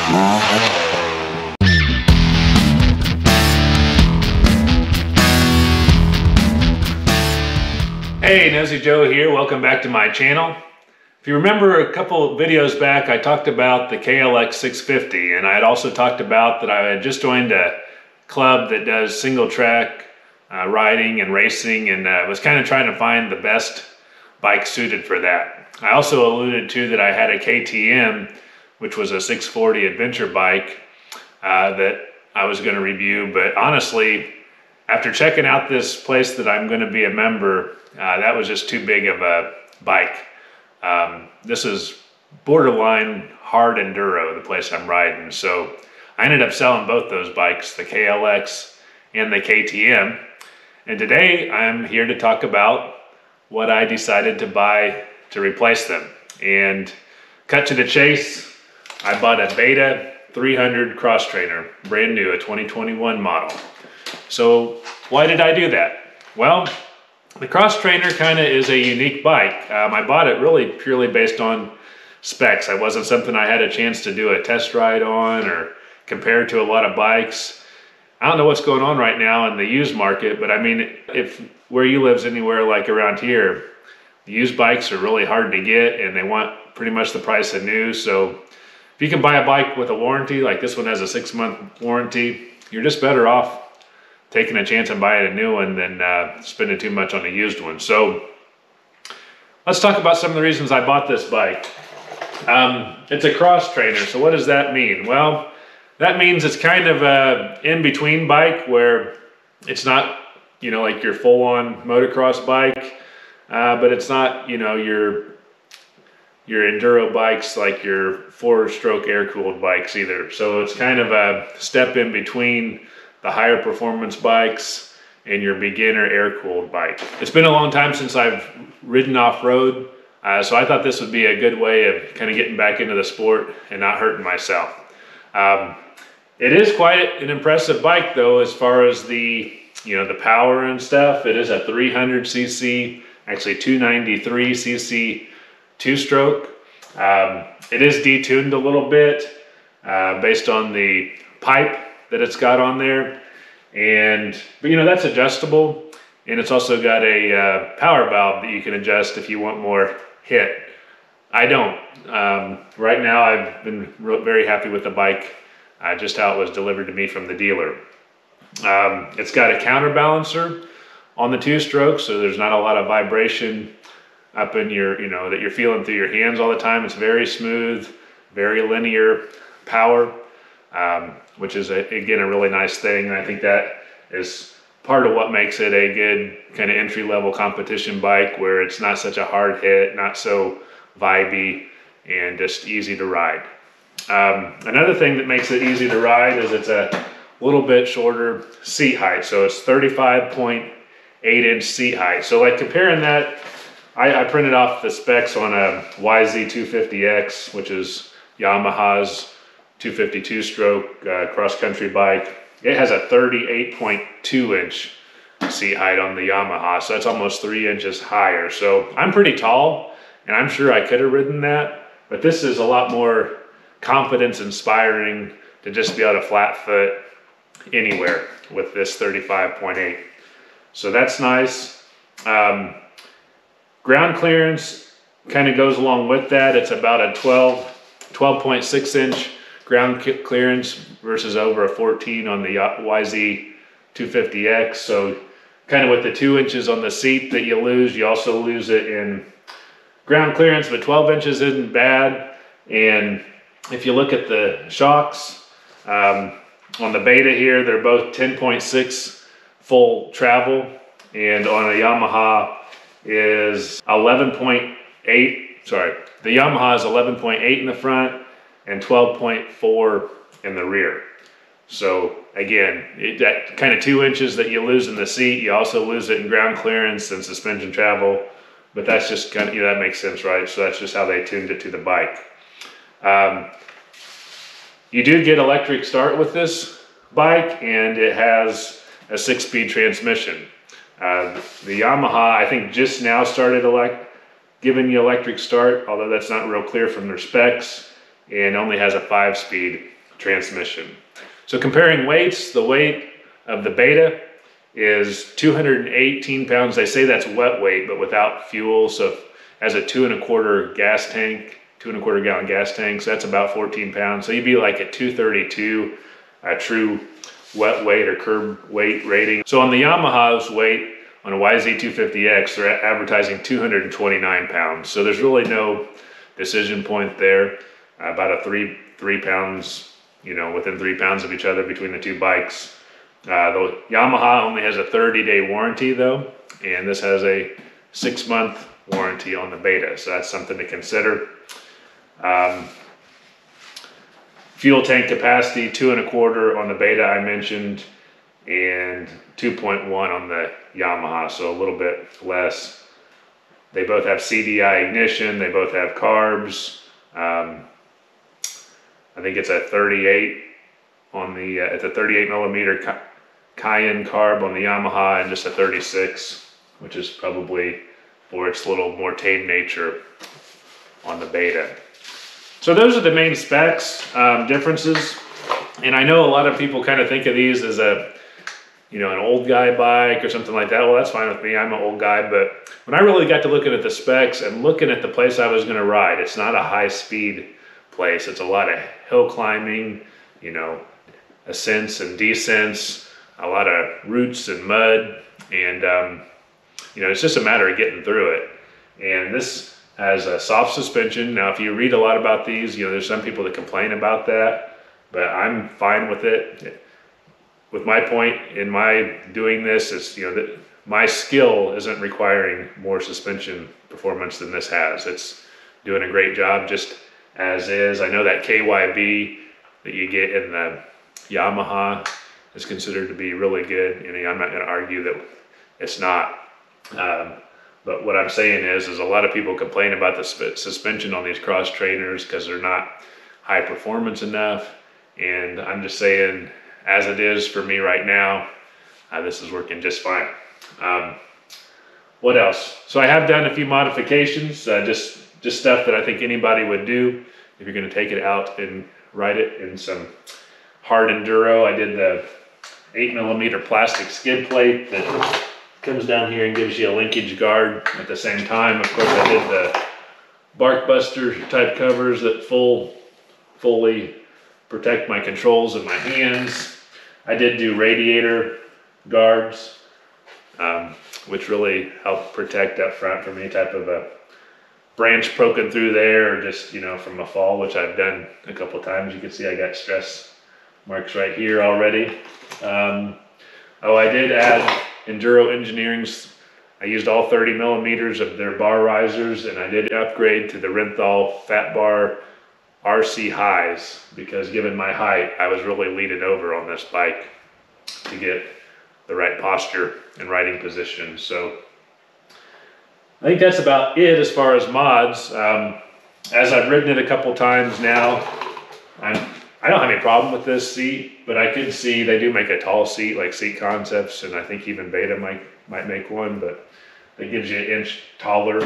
Hey, Nosy Joe here. Welcome back to my channel. If you remember a couple videos back, I talked about the KLX 650, and I had also talked about that I had just joined a club that does single track riding and racing, and was kind of trying to find the best bike suited for that. I also alluded to that I had a KTM, which was a 640 adventure bike that I was going to review, but honestly, after checking out this place that I'm going to be a member, that was just too big of a bike. This is borderline hard enduro, the place I'm riding. So I ended up selling both those bikes, the KLX and the KTM. And today I'm here to talk about what I decided to buy to replace them. And cut to the chase, I bought a Beta 300 cross trainer, brand new, a 2021 model. So why did I do that? Well, the cross trainer kind of is a unique bike. I bought it really purely based on specs. It wasn't something I had a chance to do a test ride on or compare to a lot of bikes. I don't know what's going on right now in the used market, but I mean, if where you live's anywhere like around here, the used bikes are really hard to get and they want pretty much the price of new. So if you can buy a bike with a warranty, like this one has a 6-month warranty, you're just better off taking a chance and buying a new one than spending too much on a used one. So let's talk about some of the reasons I bought this bike. It's a cross trainer, so what does that mean? Well, that means it's kind of a in-between bike where it's not, you know, like your full-on motocross bike, but it's not, you know, your enduro bikes like your 4-stroke air-cooled bikes either. So it's kind of a step in between the higher performance bikes and your beginner air-cooled bike. It's been a long time since I've ridden off-road, so I thought this would be a good way of kind of getting back into the sport and not hurting myself. It is quite an impressive bike though, as far as the, you know, the power and stuff. It is a 300cc, actually 293cc 2-stroke. It is detuned a little bit based on the pipe that it's got on there, but you know, that's adjustable, and it's also got a power valve that you can adjust if you want more hit. I don't. Right now I've been very happy with the bike, just how it was delivered to me from the dealer. It's got a counterbalancer on the 2-stroke, so there's not a lot of vibration up in your, you know, that you're feeling through your hands all the time. It's very smooth, very linear power. Which is, again, a really nice thing. And I think that is part of what makes it a good kind of entry-level competition bike, where it's not such a hard hit, not so vibey, and just easy to ride. Another thing that makes it easy to ride is it's a little bit shorter seat height. So it's 35.8-inch seat height. So like comparing that, I printed off the specs on a YZ-250X, which is Yamaha's 252-stroke cross-country bike. It has a 38.2-inch seat height on the Yamaha, so that's almost 3 inches higher. So I'm pretty tall, and I'm sure I could have ridden that, but this is a lot more confidence-inspiring to just be able to flat foot anywhere with this 35.8. So that's nice. Ground clearance kind of goes along with that. It's about a 12.6-inch ground clearance versus over a 14 on the YZ-250X. So kind of with the 2 inches on the seat that you lose, you also lose it in ground clearance, but 12 inches isn't bad. And if you look at the shocks, on the Beta here, they're both 10.6 full travel, and on a Yamaha is 11.8, sorry, the Yamaha is 11.8 in the front and 12.4 in the rear. So again, that kind of 2 inches that you lose in the seat, you also lose it in ground clearance and suspension travel, but that's just kind of, you know, that makes sense, right? So that's just how they tuned it to the bike. You do get electric start with this bike, and it has a 6-speed transmission. The Yamaha, I think, just now started giving you electric start, although that's not real clear from their specs, and only has a 5-speed transmission. So comparing weights, the weight of the Beta is 218 pounds. They say that's wet weight, but without fuel. So as a 2¼ gas tank, 2¼ gallon gas tank, so that's about 14 pounds. So you'd be like at 232, a true wet weight or curb weight rating. So on the Yamaha's weight, on a YZ-250X, they're advertising 229 pounds. So there's really no decision point there. About a three pounds, you know, within 3 pounds of each other between the two bikes. The Yamaha only has a 30-day warranty though, and this has a 6-month warranty on the Beta. So that's something to consider. Fuel tank capacity, 2¼ on the Beta I mentioned, and 2.1 on the Yamaha, so a little bit less. They both have CDI ignition, they both have carbs. I think it's a 38 on the, it's a 38 millimeter Cayenne carb on the Yamaha, and just a 36, which is probably for its little more tame nature on the Beta. So those are the main specs, differences. And I know a lot of people kind of think of these as a, you know, an old guy bike or something like that. Well, that's fine with me. I'm an old guy, but when I really got to looking at the specs and looking at the place I was going to ride, it's not a high speed place. It's a lot of hill climbing, you know, ascents and descents, a lot of roots and mud, and you know, it's just a matter of getting through it. And this has a soft suspension. Now, if you read a lot about these, you know, there's some people that complain about that, but I'm fine with it. With my point in my doing this is, you know, that my skill isn't requiring more suspension performance than this has. It's doing a great job just as is. I know that KYB that you get in the Yamaha is considered to be really good, and I'm not going to argue that it's not. But what I'm saying is a lot of people complain about the suspension on these cross trainers because they're not high performance enough. And I'm just saying, as it is for me right now, this is working just fine. What else? So I have done a few modifications, just stuff that I think anybody would do if you're going to take it out and ride it in some hard enduro. I did the 8 millimeter plastic skid plate that comes down here and gives you a linkage guard at the same time. Of course, I did the bark buster type covers that fully protect my controls and my hands. I did do radiator guards, which really help protect up front from any type of a branch poking through there, or just, you know, from a fall, which I've done a couple times. You can see I got stress marks right here already. Oh, I did add Enduro Engineering's. I used all 30 millimeters of their bar risers, and I did upgrade to the Renthal Fat Bar RC highs, because given my height, I was really leaning over on this bike to get the right posture and riding position. So I think that's about it as far as mods. As I've ridden it a couple times now, I don't have any problem with this seat, but I could see they do make a tall seat like Seat Concepts, and I think even Beta might make one, but it gives you an inch taller.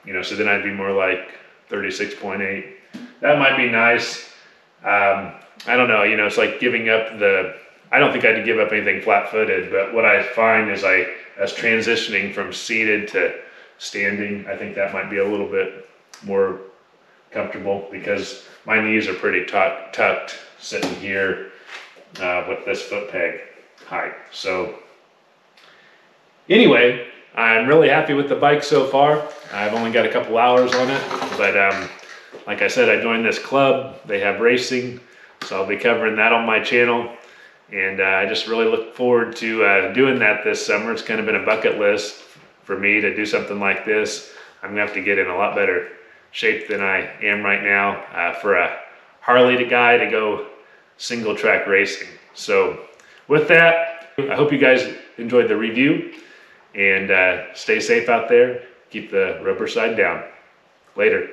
You know, so then I'd be more like 36.8. That might be nice. I don't know, you know, it's like giving up I don't think I'd give up anything flat-footed, but what I find is as transitioning from seated to standing, I think that might be a little bit more comfortable, because my knees are pretty tucked sitting here with this foot peg height. So anyway, I'm really happy with the bike so far. I've only got a couple hours on it, but like I said, I joined this club. They have racing, so I'll be covering that on my channel. And I just really look forward to doing that this summer. It's kind of been a bucket list for me to do something like this. I'm gonna have to get in a lot better shape than I am right now for a Harley guy to go single track racing. So with that, I hope you guys enjoyed the review, and stay safe out there. Keep the rubber side down. Later.